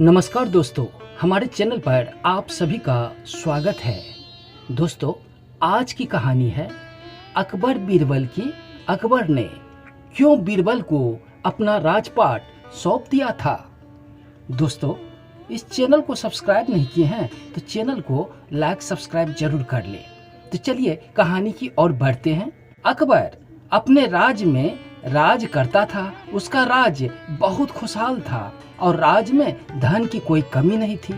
नमस्कार दोस्तों, हमारे चैनल पर आप सभी का स्वागत है। दोस्तों, आज की कहानी है अकबर बीरबल की। अकबर ने क्यों बीरबल को अपना राजपाट सौंप दिया था। दोस्तों, इस चैनल को सब्सक्राइब नहीं किए हैं तो चैनल को लाइक सब्सक्राइब जरूर कर ले। तो चलिए कहानी की ओर बढ़ते हैं। अकबर अपने राज्य में राज करता था। उसका राज्य बहुत खुशहाल था और राज्य में धन की कोई कमी नहीं थी।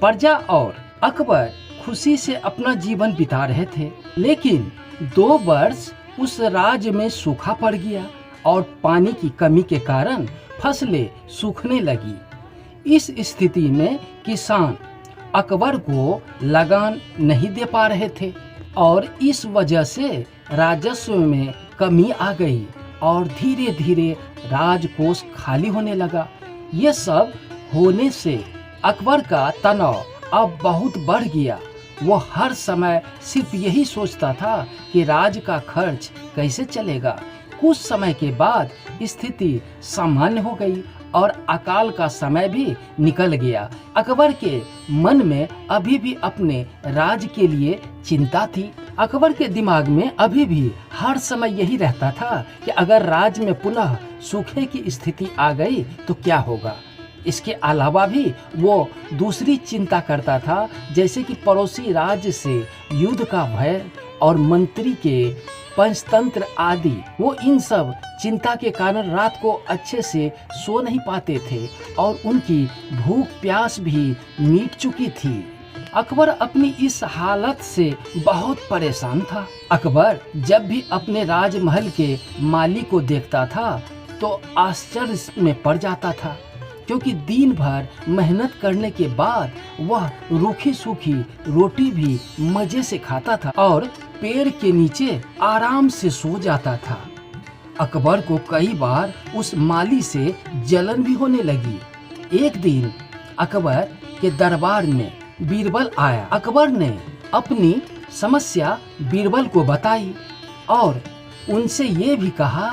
प्रजा और अकबर खुशी से अपना जीवन बिता रहे थे। लेकिन 2 वर्ष उस राज्य में सूखा पड़ गया और पानी की कमी के कारण फसलें सूखने लगी। इस स्थिति में किसान अकबर को लगान नहीं दे पा रहे थे और इस वजह से राजस्व में कमी आ गई और धीरे धीरे राजकोष खाली होने लगा। ये सब होने से अकबर का तनाव अब बहुत बढ़ गया। वो हर समय सिर्फ यही सोचता था कि राज्य का खर्च कैसे चलेगा। कुछ समय के बाद स्थिति सामान्य हो गई और अकाल का समय भी निकल गया। अकबर के मन में अभी भी अपने राज्य के लिए चिंता थी। अकबर के दिमाग में अभी भी हर समय यही रहता था कि अगर राज्य में पुनः सूखे की स्थिति आ गई तो क्या होगा। इसके अलावा भी वो दूसरी चिंता करता था, जैसे कि पड़ोसी राज्य से युद्ध का भय और मंत्री के पंचतंत्र आदि। वो इन सब चिंता के कारण रात को अच्छे से सो नहीं पाते थे और उनकी भूख प्यास भी मिट चुकी थी। अकबर अपनी इस हालत से बहुत परेशान था। अकबर जब भी अपने राजमहल के माली को देखता था तो आश्चर्य में पड़ जाता था, क्योंकि दिन भर मेहनत करने के बाद वह रूखी सूखी रोटी भी मजे से खाता था और पेड़ के नीचे आराम से सो जाता था। अकबर को कई बार उस माली से जलन भी होने लगी। एक दिन अकबर के दरबार में बीरबल आया। अकबर ने अपनी समस्या बीरबल को बताई और उनसे ये भी कहा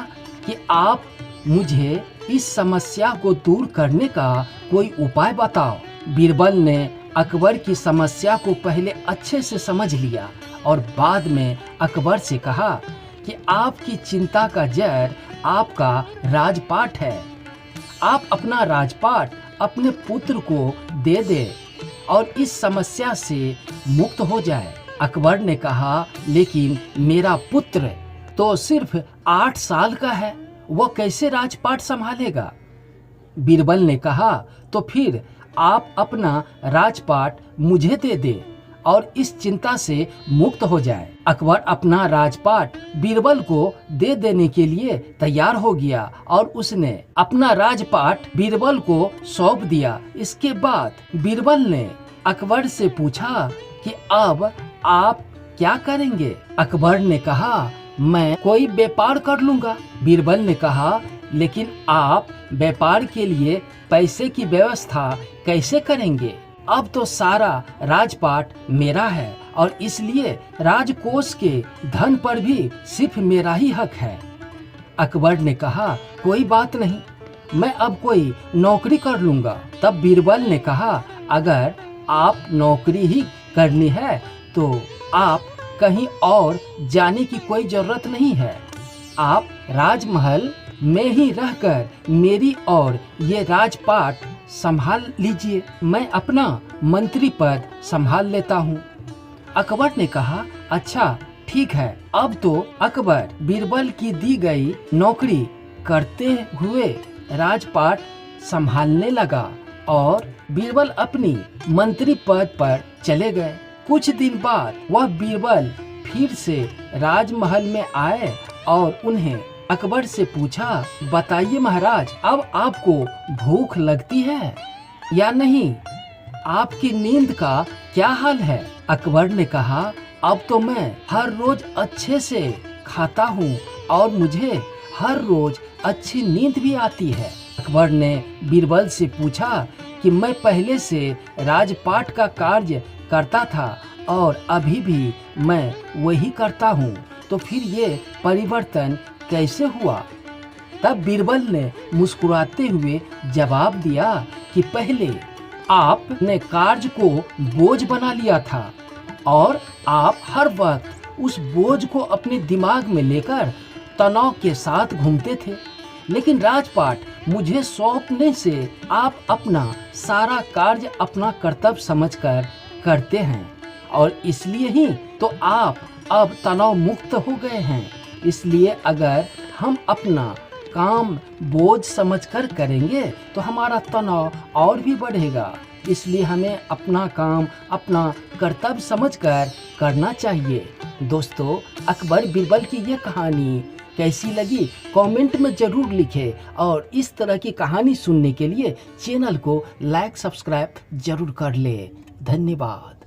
कि आप मुझे इस समस्या को दूर करने का कोई उपाय बताओ। बीरबल ने अकबर की समस्या को पहले अच्छे से समझ लिया और बाद में अकबर से कहा कि आपकी चिंता का जड़ आपका राजपाट है। आप अपना राजपाट अपने पुत्र को दे दे और इस समस्या से मुक्त हो जाए। अकबर ने कहा, लेकिन मेरा पुत्र तो सिर्फ 8 साल का है, वह कैसे राजपाट संभालेगा। बीरबल ने कहा, तो फिर आप अपना राजपाट मुझे दे दे और इस चिंता से मुक्त हो जाए। अकबर अपना राजपाट बीरबल को दे देने के लिए तैयार हो गया और उसने अपना राजपाट बीरबल को सौंप दिया। इसके बाद बीरबल ने अकबर से पूछा कि अब आप क्या करेंगे। अकबर ने कहा, मैं कोई व्यापार कर लूंगा। बीरबल ने कहा, लेकिन आप व्यापार के लिए पैसे की व्यवस्था कैसे करेंगे। अब तो सारा राजपाट मेरा है और इसलिए राजकोष के धन पर भी सिर्फ मेरा ही हक है। अकबर ने कहा, कोई बात नहीं, मैं अब कोई नौकरी कर लूंगा। तब बीरबल ने कहा, अगर आप नौकरी ही करनी है तो आप कहीं और जाने की कोई जरूरत नहीं है। आप राजमहल में ही रहकर मेरी और ये राजपाट संभाल लीजिए। मैं अपना मंत्री पद संभाल लेता हूँ। अकबर ने कहा, अच्छा ठीक है। अब तो अकबर बीरबल की दी गई नौकरी करते हुए राजपाट संभालने लगा और बीरबल अपनी मंत्री पद पर चले गए। कुछ दिन बाद वह बीरबल फिर से राजमहल में आए और उन्हें अकबर से पूछा, बताइए महाराज, अब आपको भूख लगती है या नहीं? आपकी नींद का क्या हाल है? अकबर ने कहा, अब तो मैं हर रोज अच्छे से खाता हूँ और मुझे हर रोज अच्छी नींद भी आती है। अकबर ने बीरबल से पूछा कि मैं पहले से राजपाट का कार्य करता था और अभी भी मैं वही करता हूँ, तो फिर ये परिवर्तन कैसे हुआ? तब बीरबल ने मुस्कुराते हुए जवाब दिया कि पहले आपने कार्य को बोझ बना लिया था और आप हर वक्त उस बोझ को अपने दिमाग में लेकर तनाव के साथ घूमते थे, लेकिन राजपाट मुझे सौंपने से आप अपना सारा कार्य अपना कर्तव्य समझकर करते हैं और इसलिए ही तो आप अब तनाव मुक्त हो गए हैं। इसलिए अगर हम अपना काम बोझ समझकर करेंगे तो हमारा तनाव और भी बढ़ेगा। इसलिए हमें अपना काम अपना कर्तव्य समझकर करना चाहिए। दोस्तों, अकबर बीरबल की ये कहानी कैसी लगी कमेंट में ज़रूर लिखें और इस तरह की कहानी सुनने के लिए चैनल को लाइक सब्सक्राइब जरूर कर ले। धन्यवाद।